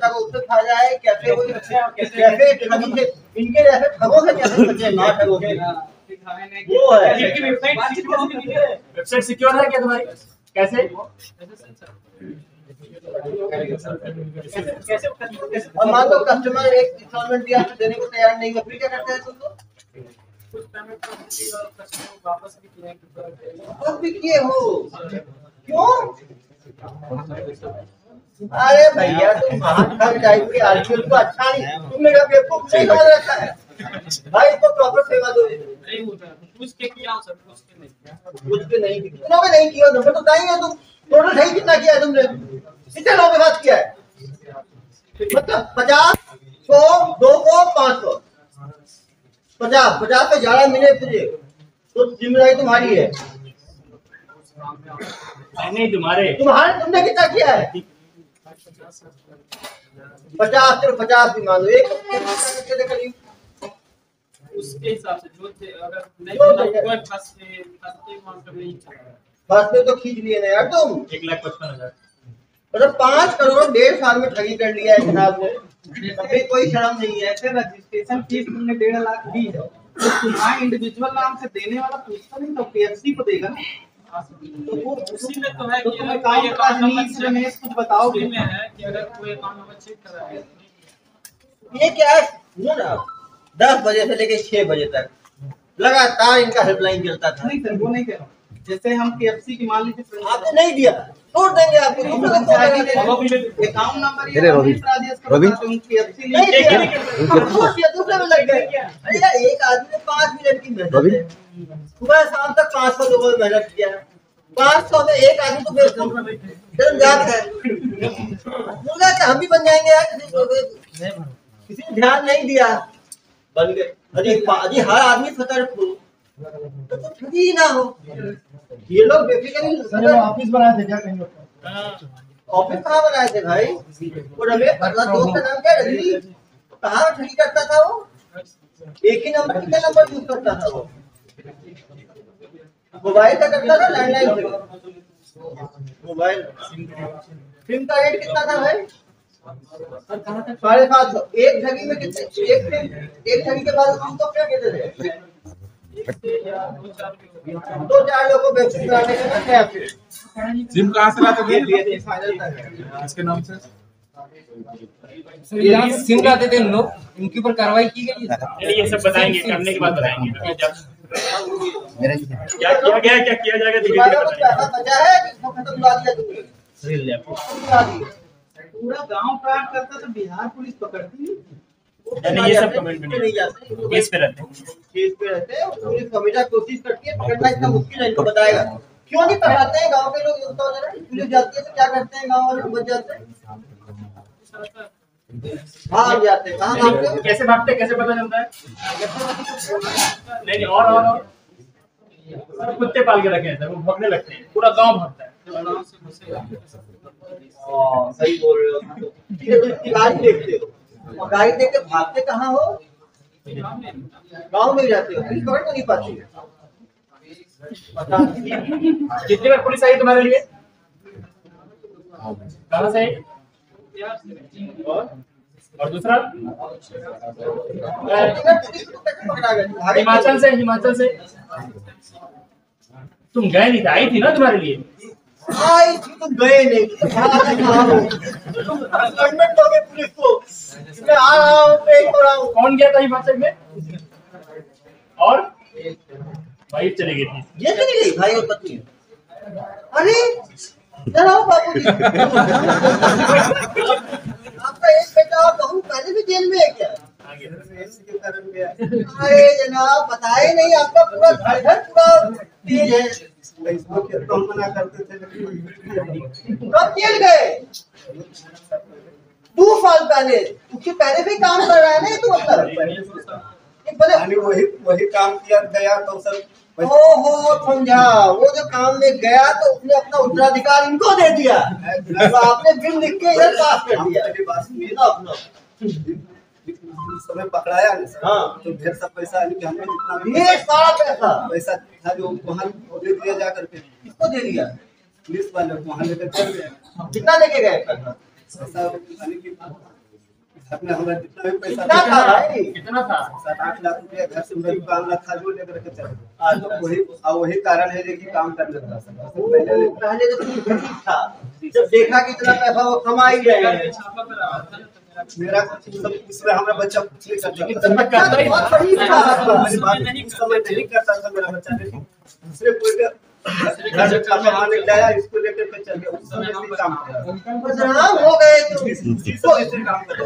को उससे फायदा है। कैसे इनके जैसे ठगों से कैसे बचे, ना ठगों से। वो है वेबसाइट सिक्योर है क्या तुम्हारी? कैसे? और मान लो कस्टमर एक इंस्टॉलमेंट दिया तो देने को तैयार नहीं है, फिर क्या करते हैं तुम लोग? कुछ पेमेंट वापस भी किए हो क्यों? अरे भैया तुम महान टाइप के आजकल को अच्छा नहीं, तुमने कहा बेवकूफ नहीं समझ रखा है भाई, इसको प्रॉपर सेवा दो। नहीं होता, पूछ के किया सर, पूछ के नहीं, कुछ भी नहीं किया, तुमने नहीं किया, नंबर तो बताइए तुम। टोटल सही कितना किया है तुमने? कितने लोगों के साथ किया है? मतलब 50, 100, 200, 500, 50 से ज्यादा मिले तुझे तो जिम्मेदारी तुम्हारी है। नहीं तुम्हारे तुमने कितना किया है? 50 सिर्फ 50 भी मान लो, एक करीब उसके हिसाब से जो अगर नहीं फर्स्ट में तो खींच लिए ना यार तुम। 1,55,000 मतलब 5 करोड़ 1.5 साल में ठगी कर लिया है जनाब ने, अभी कोई शर्म नहीं है। रजिस्ट्रेशन फीस तुमने 1.5 लाख दी है, तो तुम्हारे इंडिविजुअल नाम से देने वाला पूछता नहीं तो केएफसी को देगा ना। तो वो उसी में तो है तो कि तुम अगर अकाउंट कोई का अकाउंट नीड्स रमेश कुछ बताओ उसी में है कि अगर कोई अकाउंट नंबर चेक कर रहा है। ये क्या है ना, 10 बजे से लेके 6 बजे तक लगातार इनका हेल्पलाइन चलता था। नहीं सर वो नहीं कह रहा हूँ, जैसे हम केएफसी की मान लीजिए आपने नहीं दिया, छोड़ देंगे आपको। अकाउंट नंबर ये रमेश राजेश का रवि? तुम केएफसी नहीं नहीं दिया, छोड़ दिया, दूसरे में लग गए। अरे यार एक आदमी ने 5 मिनट की मेहनत है, सुबह शाम तक 500 लोगों ने मेहनत किया, 500 में एक आदमी को जन्मजात है, मुर्गा क्या हम भी बन जाएंगे यार? किसी ने ध्यान नहीं दिया, बन गए। अजी हर आदमी सतर्क हो तो ठगी ना हो। ये लोग बेसिकली ऑफिस बनाए थे क्या कहीं? ऑफिस कहाँ बनाए थे भाई? वो रमेश दोस्त का नाम क्या रजनी, कहाँ ठगी करता था वो? एक ही नंबर कितने नंबर यूज करता था वो? मोबाइल का करता था, लैंडलाइन मोबाइल। सिम का रेट कितना था भाई? 750। एक ठगी में कितने? एक ठगी के बाद उसको क्या कहते थे? 2-4 लोगों को बेवकूफ बनाने का क्या? सिम कहाँ से लाते थे? इसके नाम से सिम लाते थे लोग, इनके ऊपर कार्रवाई की गई है। ये सब बताएंगे, करने के बाद बताएंगे क्या किया गया, क्या किया जाएगा। तुम्हारा कुछ पैसा बचा है कि इसको खत्म करा दिया तुमने? पूरा गांव फ्रॉड करता तो बिहार पुलिस पकड़ती। ये सब कमेंट में नहीं जाते, केस पे रहते हैं। पुलिस हमेशा कोशिश करती है, पकड़ना इतना मुश्किल है, इनको बताएगा। क्यों नहीं पकड़ाते हैं गांव के लोग? पुलिस जाती है तो क्या करते हैं? गांव वाले बच जाते हैं, भाग जाते हैं। कहाँ भागते हैं? कैसे भागते हैं, कैसे पता चलता है? नहीं और कुत्ते पाल के रखे हैं सर, वो भागने लगते हैं, पूरा गांव भागता है। सही बोल रहे हो। ठीक है, तो गाड़ी देखते हो और गाड़ी देख के भागते कहाँ हो? गांव में ही रहते हो, पुलिस पकड़ नहीं पाती है। कितनी बार पुलिस आई तुम्हारे लिए? कहाँ से आई? और दूसरा हिमाचल से। हिमाचल से तुम गए नहीं, आई थी ना तुम्हारे लिए? आई थी, तुम गए नहीं। तुम असाइनमेंट दोगे पुलिस को? मैं आ रहा हूँ, पेश हो रहा हूँ। कौन गया था हिमाचल में? और वाइफ चली गई थी। ये चली गई भाई और पत्नी। अरे जरा बाबू जी, आपका एक बेटा और बहू पहले भी जेल में है क्या? अरे जनाब बताए नहीं, आपका पूरा घर पूरा तेज है। मना करते थे। कब जेल गए? 2 साल पहले। उसके पहले भी काम कर रहा है ना तू? मतलब वही काम किया गया तो सब। ओहो समझा, वो जो काम में गया तो उसने अपना उत्तराधिकार इनको दे दिया, तो आपने बिल लिख के इधर पास कर दिया अपना। समय पकड़ाया ना सर, हाँ। तो ढेर सा पैसा हमने जितना भी ये सारा पैसा था जो वहाँ दे दिया जा करके। किसको दे दिया? पुलिस वाले वहाँ लेकर चल गए। कितना लेके गए पैसा? घर में हमारा जितना भी पैसा कितना था भाई? कितना था? 7-8 लाख रुपया घर से मेरी दुकान रखा जो लेकर के चल गए। वही कारण है कि काम करने लगा सर। पहले तो कुछ गरीब था, जब देखा कि इतना पैसा वो कमा ही रहे हैं। मेरा सब इसमें हमारा बच्चा कुछ नहीं करता बहुत गरीब था। मेरी बात समय नहीं करता था मेरा बच्चा, लेकिन दूसरे कोई का घर से कमाने गया, इसको लेकर के चल गया। उस समय हम काम करता बदनाम हो गए तुम।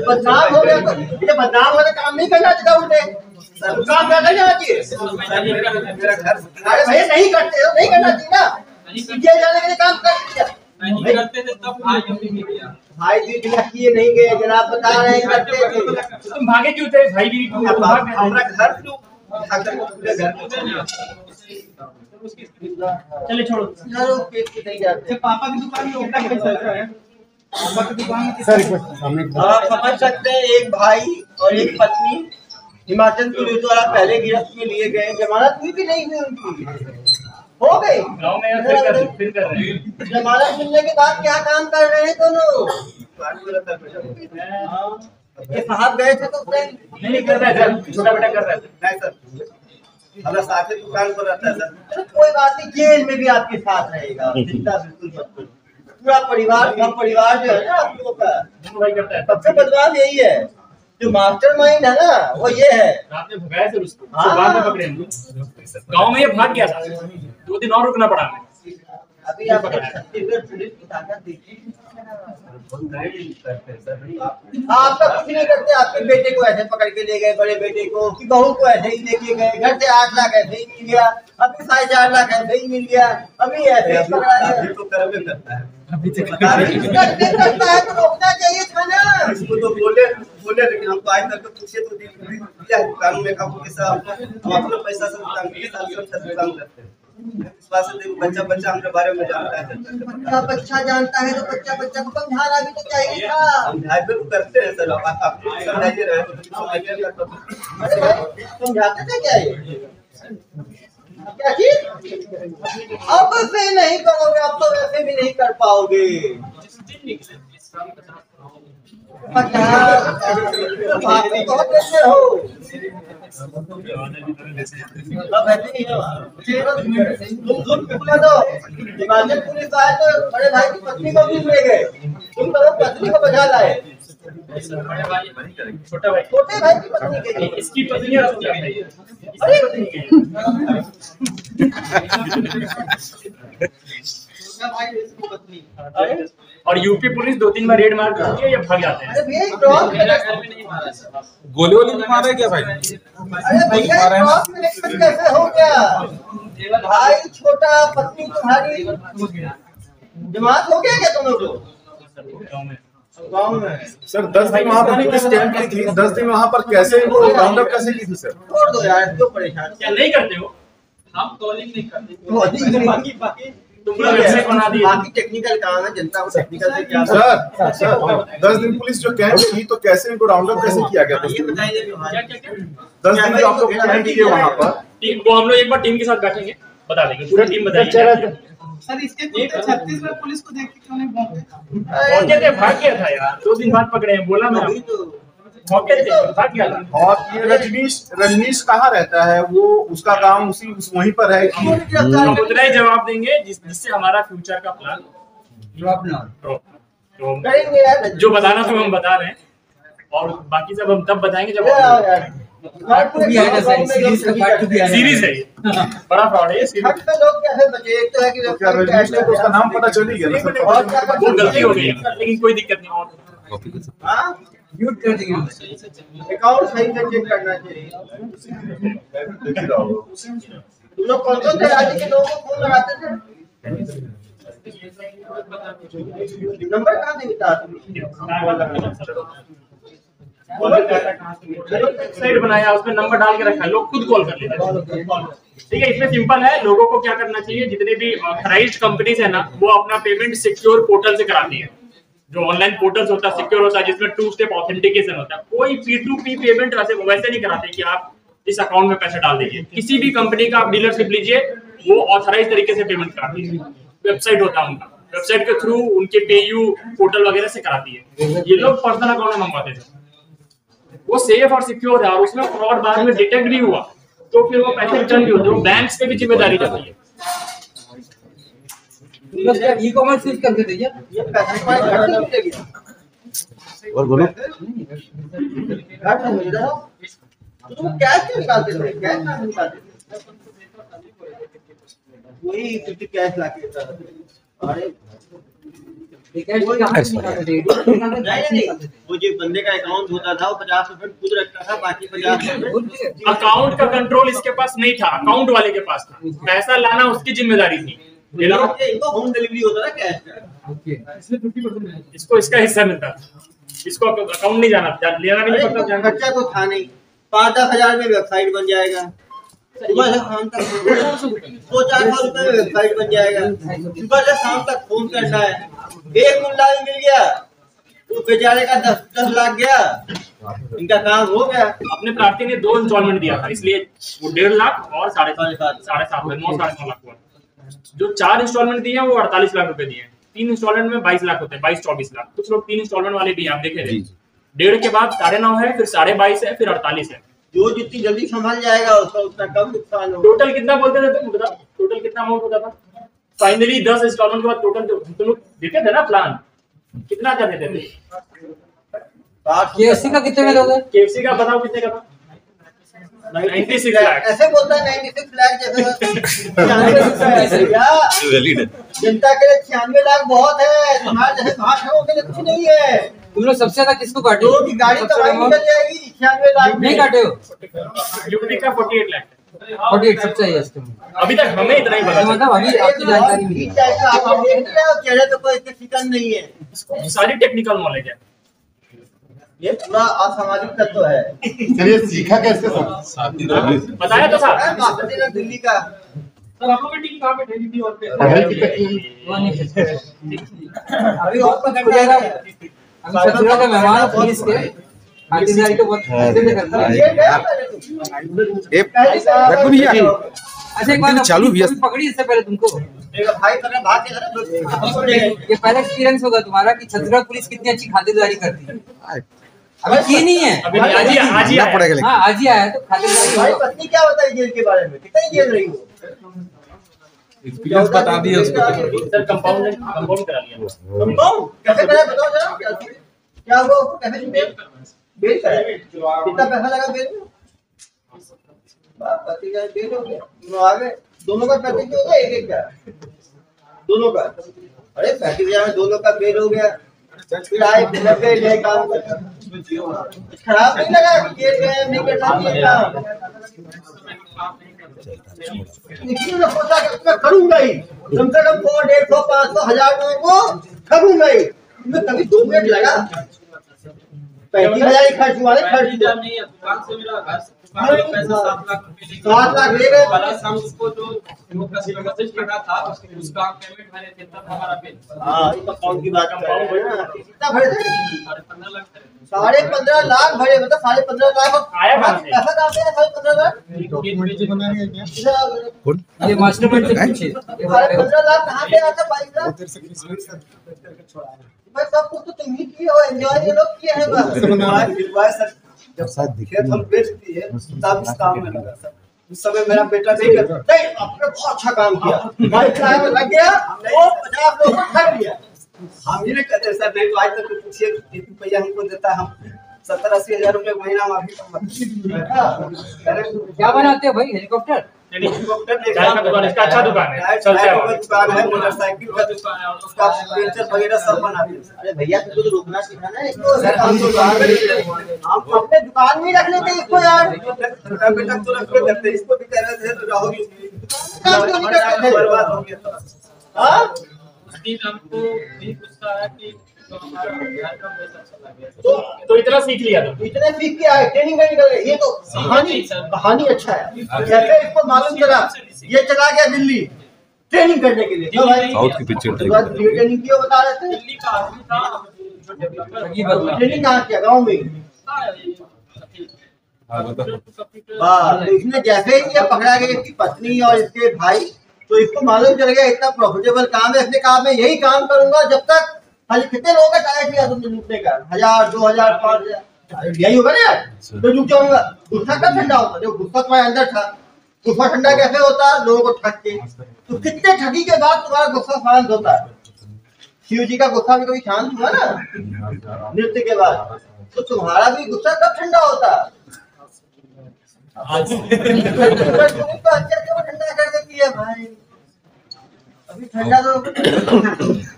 बदनाम हो गया तो ये बदनाम होने काम नहीं करना चाहिए। उन्हें काम करना चाहिए। मेरा घर अरे भैया नहीं करते हो, नहीं करना चाहिए ना। ये जाने के लिए काम कर दिया। नहीं करते थे तब भाई हम भी किया। भाई भी बिना किए नहीं गए, जनाब बता रहे हैं करते थे। तुम भागे क्यों थे? भाई भी तुम भाग गए थे। हमारा घर क्यों पूरे घर में चलिए छोड़ो। चलो पेट की नहीं जाते। पापा की दुकान में कितना पैसा है? पापा की दुकान में आप समझ सकते हैं, एक भाई और एक पत्नी हिमाचल पुलिस द्वारा पहले गिरफ्त में लिए गए, जमानत हुई भी नहीं हुई उनकी, हो गई गाँव में फिर कर रहे हैं। जमानत मिलने के बाद क्या काम कर रहे हैं दोनों? ये साहब गए थे तो उस टाइम नहीं कर रहा है, छोटा बेटा कर रहा है। नहीं सर, हमारा साथ ही दुकान पर रहता है सर। तो कोई बात नहीं, जेल में भी आपके साथ रहेगा, चिंता बिल्कुल मत करो। पूरा परिवार, सब परिवार जो है ना आप लोगों का, दोनों भाई करता है। सबसे बदमाश यही है, जो मास्टरमाइंड है ना वो ये है। आपने भगाया सर उसको, हाँ। बाद में पकड़े हम लोग। गाँव में ये भाग गया था, 2 दिन और रुकना पड़ा हमें। अभी आप छत्तीसगढ़ पुलिस की ताकत देखिए, आपका कुछ नहीं करते। आपके बेटे को ऐसे पकड़ के ले गए, बड़े बेटे को कि बहू को ऐसे ही लेके गए, घर से 8 लाख ऐसे ही मिल गया, अभी 4.5 लाख ऐसे ही मिल गया, अभी ऐसे ही पकड़ा गया। तो कर्म में करता है, करता है तो रोकना चाहिए था ना। इसको तो बोले लेकिन हमको आज तक तो पूछे तो दिया कानून में काम के साथ हम अपना पैसा से काम करते हैं। विश्वास से बच्चा हमारे बारे में जानता है। बच्चा जानता है तो बच्चा को समझाना भी तो चाहिए था। समझाए तो करते हैं सर, आप समझाइए रहे तो समझाते थे क्या ये क्या चीज? अब से नहीं करोगे, अब तो वैसे भी नहीं कर पाओगे। 50 बहुत देते हो। अब ऐसे ही तुम बोला तो हिमाचल पुलिस आए तो बड़े भाई की पत्नी को भी ले गए, तुम तो पत्नी को बचा लाए। छोटे भाई की पत्नी के लिए इसकी पत्नी और क्या है? अरे और यूपी पुलिस 2-3 बार रेड मार करती है या भाग जाते हैं। अरे भैया क्रॉस में गोली वोली नहीं मारा है क्या भाई? अरे भैया क्रॉस में कैसे हो गया? भाई छोटा, पत्नी तुम्हारी, जमात हो गया क्या तुम लोग? गाँव में सर 10 दिन वहाँ पर किस टाइम की थी? 10 दिन वहाँ पर कैसे वो राउंड अप कैसे की थी सर? छोड़ दो यार, क्यों परेशान? क्या नहीं करते हो? हम कॉलिंग नहीं करते, बाकी तुम लोग वेबसाइट बना दिए। बाकी टेक्निकल काम है, जनता को टेक्निकल से क्या। सर 10 दिन पुलिस जो कैंप की तो कैसे इनको राउंड अप कैसे किया गया? ये बताइए कि क्या क्या क्या 10 दिन जो आप लोग कैंप किए वहाँ पर, टीम को हम लोग एक बार टीम के साथ बैठेंगे, बता देंगे पूरा टीम बताइए। सर इसके पीछे छत्तीसगढ़ पुलिस को देख के क्यों नहीं भौंके? मौके थे, भाग गया था यार, 2 दिन बाद पकड़े हैं, बोला मैं अभी तो मौके थे, भाग गया था। और ये रजनीश कहाँ रहता है? वो उसका काम उसी वहीं पर है कि हम उतना ही जवाब देंगे जिससे हमारा फ्यूचर का प्लान तो करेंगे यार। जो बताना था हम बता रहे हैं, और बाकी सब हम तब बताएंगे जब यार पार्ट 2 भी आएगा सर, सीरीज का पार्ट 2 भी आएगा। सीरीज है ये, बड़ा फ्रॉड है ये सीरीज। हट पे लोग कैसे बचे? एक तो है कि क्या रजनीश को उसका नाम पता चल ही गया ना सर? और क्या कर वो गलती हो गई है, लेकिन कोई दिक्कत नहीं। और हाँ, म्यूट कर देंगे। अकाउंट सही से चेक करना चाहिए। तुम लोग कौन से राज्य के लोगों को फोन लगाते थे? नंबर कहाँ से मिलता वेबसाइट बनाया, उसमें नंबर डाल के रखा है, लोग खुद कॉल कर लेते हैं। ठीक है, इसमें सिंपल है, लोगों को क्या करना चाहिए, जितने भी ऑथराइज्ड कंपनीज है ना, वो अपना पेमेंट सिक्योर पोर्टल से कराती है। जो ऑनलाइन पोर्टल्स होता है सिक्योर होता है, जिसमें 2 स्टेप ऑथेंटिकेशन होता है। कोई P2P पेमेंट वैसे नहीं कराते कि आप इस अकाउंट में पैसे डाल दीजिए। किसी भी कंपनी का आप डीलरशिप लीजिए, वो ऑथराइज तरीके से पेमेंट कराती है। वेबसाइट होता है उनका, वेबसाइट के थ्रू उनके पेयू पोर्टल वगैरह से कराती है। ये लोग पर्सनल अकाउंट में मंगवाते थे, वो सेफ और सिक्योर है, और उसमें फ्रॉड बाद में डिटेक्ट भी हुआ तो फिर वो पैसे रिटर्न भी होते हैं। बैंक्स पे भी जिम्मेदारी रहती है। ई कॉमर्स यूज करते थे क्या? ये पैसे पाए घर में मिलेगी। और बोलो घर में मिल रहा तुम कैश क्यों निकालते थे? कैश ना निकालते थे, वही 50 कैश लाके देता था। अरे नहीं, वो जो बंदे का अकाउंट होता था वो 50% खुद रखता था, बाकी 50% अकाउंट का कंट्रोल इसके पास नहीं था, अकाउंट वाले के पास था। पैसा लाना उसकी जिम्मेदारी थी। इनको होम डिलीवरी होता था कैश का। इसको इसका हिस्सा मिलता था, इसको अकाउंट नहीं जाना, लेना नहीं पड़ता। खर्चा को था नहीं, 5-10 हजार में वेबसाइट बन जाएगा, सुबह से शाम तक 200-400 रुपए में वेबसाइट बन जाएगा। सुबह से शाम तक फोन करना है, एक मुल्ला भी मिल गया तो बेचारे का 10 लाख गया, इनका काम हो गया। अपने प्रार्थी ने 2 इंस्टॉलमेंट दिया था, इसलिए वो 1.5 लाख और 7.5 में 9-9.5 लाख हुआ। जो 4 इंस्टॉलमेंट दिए हैं वो 48 लाख रुपए दिए हैं। 3 इंस्टॉलमेंट में 22 लाख होते हैं, 22-24 लाख। कुछ लोग 3 इंस्टॉलमेंट वाले भी आप देखे थे। 1.5 के बाद 9.5 है, फिर 22.5 है, फिर 48 है। जो जितनी जल्दी संभल जाएगा उसका उतना कम नुकसान होगा। टोटल कितना बोलते थे तुम? बताओ टोटल कितना अमाउंट होता था? फाइनली 10 इंस्टॉलमेंट के बाद टोटल तुम लोग देते थे ना प्लान, कितना क्या देते थे? केएफसी का कितने में दोगे? केएफसी का बताओ कितने का था? 96 लाख। ऐसे बोलता है 96 लाख जैसे वैलिड है। जनता के लिए 96 लाख बहुत है, तुम्हारे जैसे भाषणों के लिए कुछ नहीं है। तुम लोग सबसे ज्यादा किसको काटे हो? लोगों की गाड़ी कमाई निकल जाएगी 96 लाख नहीं काटे हो? यूपी का 48 लाख 48 सबसे है इसके में। अभी तक हमें इतना ही पता मतलब अभी आपकी जानकारी मिली है। आप देख रहे हो, चेहरे पे कोई इसकी फिक्र नहीं है। चला। सारी टेक्निकल नॉलेज है। ये पूरा असामाजिक तत्व है। चलिए सीखा कैसे सब? बताया तो था। मास्टर दिल्ली का सर आप लोग की टीम कहाँ पे ठहरी थी और अभी और पता चल जाएगा। अभी छत्तीसगढ़ का मेहमान है पुलिस के, खातिरदारी को बहुत अच्छे से करता है। अच्छा एक बात चालू भैया। पकड़ी इससे पहले तुमको, भाई मैंने भाग के ये पहला एक्सपीरियंस होगा तुम्हारा कि छत्तीसगढ़ पुलिस कितनी अच्छी खातिरदारी करती है। अभी की नहीं है, अभी आज ही आया। पड़ेगा हाँ आज ही आया है तो खातिरदारी भाई होगा। पत्नी क्या बताई जेल के बारे में, कितनी जेल रही हो? एक्सपीरियंस बता दिए उसको। सर कंपाउंड करा लिया। कंपाउंड कैसे कराया बताओ जरा, क्या वो कैसे बेल कराया? कितना पैसा लगा बेल में? पति का बेल हो गया, दोनों आ गए। दोनों का पैकेज हो गया, एक का दोनों का। अरे 35,000 में दोनों का बेल हो गया। फिर आए नए काम करना खराब नहीं लगा कि जेल में नहीं करना चाहिए काम। इसलिए सोचा कि मैं करूंगा ही, कम से कम 100, 150, 500, 1000 लोगों को करूंगा ही। मैं कभी 2 मिनट लगा 35,000 खर्च हुआ है, खर्च हुआ नहीं है, दुकान से मेरा घर से दुकान में पैसा 7 लाख रुपए लेके 7 लाख ले गए। प्लस हम उसको जो कस्टमर लगा था उसका पेमेंट भरे थे तब हमारा बिल हाँ, ये कंपाउंड की बात कर रहे हैं ना। कितना भरे थे? 15.5 लाख भरे। 15.5 लाख भरे, मतलब 15.5 लाख आया कहाँ से? पैसा कहाँ से है? 15.5 लाख ये मास्टरमाइंड से पूछिए। 15.5 लाख कहाँ से आता? 22 लाख मैं सब कुछ तो तुम ही किए हो, एंजॉय ये लोग किए हैं बस। सर जब खेत हम बेच दिए तब इस काम में लगा सर। उस समय मेरा बेटा नहीं करता, नहीं आपने बहुत अच्छा काम किया, भाई किराए में लग गया वो 50 लोगों को ठग दिया। हम ये नहीं कहते सर, नहीं तो आज तक तो पूछिए कितने रुपया हमको देता है। हम 70-80 हजार रुपये महीना हम अभी क्या बनाते हो भाई? हेलीकॉप्टर? इसका अच्छा दुकान है, चलता है। दुकान है, मोटरसाइकिल का दुकान है, उसका पेंचर वगैरह सब बनाते हैं। अरे भैया तुमको तो रोकना सीखा ना इसको। हम अपने दुकान में ही रख लेते इसको यार। छोटा बेटा तो रखते करते, इसको भी कह रहे थे तो रहोगी बर्बाद हो गया। हाँ हमको भी गुस्सा है कि हमारा घर का बहुत अच्छा लगा। तो इतना सीख लिया तुम। इतने सीख के आए, ट्रेनिंग में निकल गए। ये तो कहानी अच्छा है। जैसे इसको मालूम चला ये चला गया दिल्ली ट्रेनिंग करने के लिए। साउथ की पिक्चर ट्रेनिंग क्यों बता रहे थे? दिल्ली का आदमी था जो बदला। ट्रेनिंग कहाँ किया? गाँव में। तो इसने जैसे ही ये पकड़ा गया इसकी पत्नी और इसके भाई, तो इसको मालूम चल गया इतना प्रॉफिटेबल काम है। इसने कहा मैं यही काम करूंगा जब तक। खाली कितने लोगों का टायर किया तुमने लूटने का? 1000, 2000, 5000 यही होगा ना यार। तो लूट जाऊंगा। गुस्सा कब ठंडा होता? जो गुस्सा तुम्हारे अंदर था, गुस्सा ठंडा कैसे होता? लोगों को ठग के। तो कितने ठगी के बाद तुम्हारा गुस्सा शांत होता है? शिव जी का गुस्सा भी कभी शांत हुआ ना नृत्य के बाद? तो तुम्हारा भी गुस्सा कब ठंडा होता? ठंडा कर देती है भाई। अभी ठंडा तो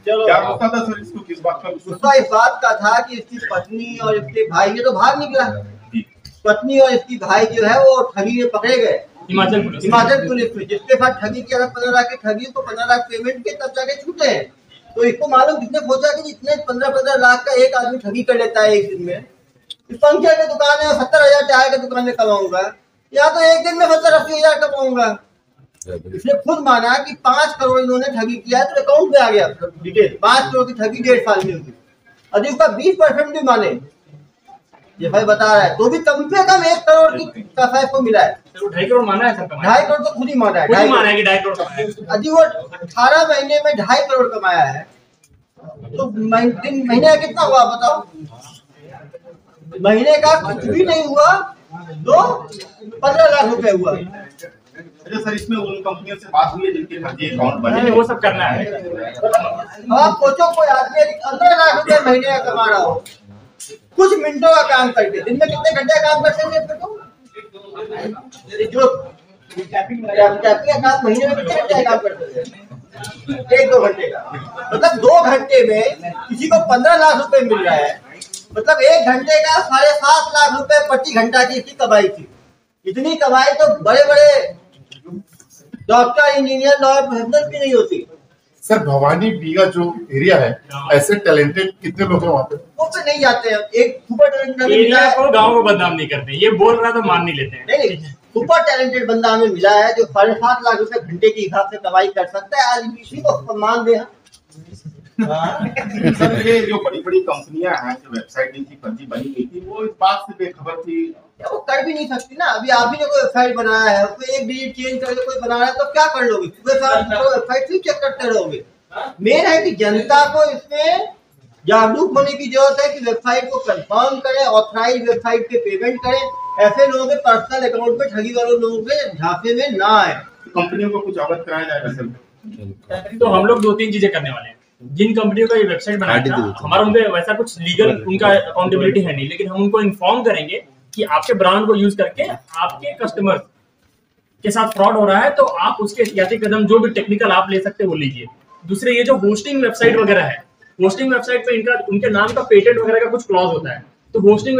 चलो। क्या गुस्सा था सर इसको, किस बात का गुस्सा इस बात का था कि इसकी पत्नी और इसके भाई, ये तो भाग निकला। पत्नी और इसकी भाई जो है वो ठगी में पकड़े गए हिमाचल पुलिस में। जिसके साथ ठगी किया था 15 लाख की ठगी, तो 15 लाख पेमेंट के तब जाके छूटे हैं। तो इसको मालूम किसने सोचा कि इतने 15-15 लाख का एक आदमी ठगी कर लेता है एक दिन में। पंखे की दुकान है, 70,000 चाय की दुकान में कमाऊंगा, या तो एक दिन में 70-80 हजार कमाऊंगा। इसने खुद माना कि 5 करोड़ इन्होंने ठगी किया है, तो अकाउंट में आ गया डिटेल। 5 करोड़ की ठगी 1.5 साल में हुई। यदि उसका 20% भी माने, ये भाई बता रहा है, तो भी कम से कम 1 करोड़ की पैसा इसको मिला है। 2.5 करोड़ माना है सर? 2.5 करोड़ तो खुद ही माना है। खुद ही माना है कि 2.5 करोड़ कमाया है। यदि वो 18 महीने में 2.5 करोड़ कमाया है, तो 3 महीने का कितना हुआ बताओ? महीने का कुछ भी नहीं हुआ तो 15 लाख रुपए हुआ। अच्छा सर, इसमें उन कंपनियों से बात हुई है जिनके फर्जी अकाउंट बने? नहीं, वो सब करना है। आप सोचो कोई आदमी 15 लाख रुपए महीने का कमा रहा हो, कुछ मिनटों का काम करके। दिन में कितने घंटे काम करते थे? जो टैपिंग का काम महीने में कितने घंटे काम करते थे? 1-2 घंटे का, मतलब 2 घंटे में किसी को 15 लाख रुपए मिल रहा है, मतलब 1 घंटे का 7.5 लाख रुपए प्रति घंटा की इसकी कमाई थी। इतनी कमाई तो बड़े बड़े डॉक्टर, इंजीनियर, लॉयर, प्रोफेसर की नहीं होती। सर भवानी बीघा जो एरिया है, ऐसे टैलेंटेड कितने लोग हैं वहाँ पे? वो पे नहीं जाते हैं। एक सुपर टैलेंटेड एरिया को गांव को बदनाम नहीं करते, ये बोल रहा तो मान नहीं लेते हैं। नहीं, सुपर टैलेंटेड बंदा हमें मिला है जो 7.5 लाख रुपए घंटे के हिसाब से कमाई कर सकता है। आज इसी को सम्मान दे। सर ये जो बड़ी बड़ी कंपनियां हैं, जो वेबसाइट इनकी फर्जी बनी हुई थी, वो इस बात से बेखबर थी। वो कर भी नहीं सकती ना। अभी आप ही ने कोई वेबसाइट बनाया है, उसको एक डिजिट चेंज करके कोई बना रहा है, तो क्या कर लोगे? वेबसाइट ही चेक करते रहोगे। मेन है कि जनता को इसमें जागरूक होने की जरूरत है कि वेबसाइट को कंफर्म करें, ऑथराइज वेबसाइट पे पेमेंट करें। ऐसे लोगों के पर्सनल अकाउंट पे ठगी वाले लोगों के झांसे में ना आए। कंपनियों को कुछ अवगत कराया जाएगा सर? तो हम लोग 2-3 चीजें करने वाले हैं। जिन कंपनियों का ये वेबसाइट बनाया था, हमारा उनपे वैसा कुछ लीगल उनका अकाउंटेबिलिटी है नहीं, लेकिन हम उनको इन्फॉर्म करेंगे कि आपके ब्रांड को यूज करके आपके कस्टमर के साथ फ्रॉड हो रहा है, तो आप उसके एहतियाती कदम जो भी टेक्निकल आप ले सकते हैं वो लीजिए। दूसरे, ये जो होस्टिंग वेबसाइट वगैरह है, होस्टिंग वेबसाइट पे इनका उनके नाम का पेटेंट वगैरह का कुछ क्लॉज होता है, तो होस्टिंग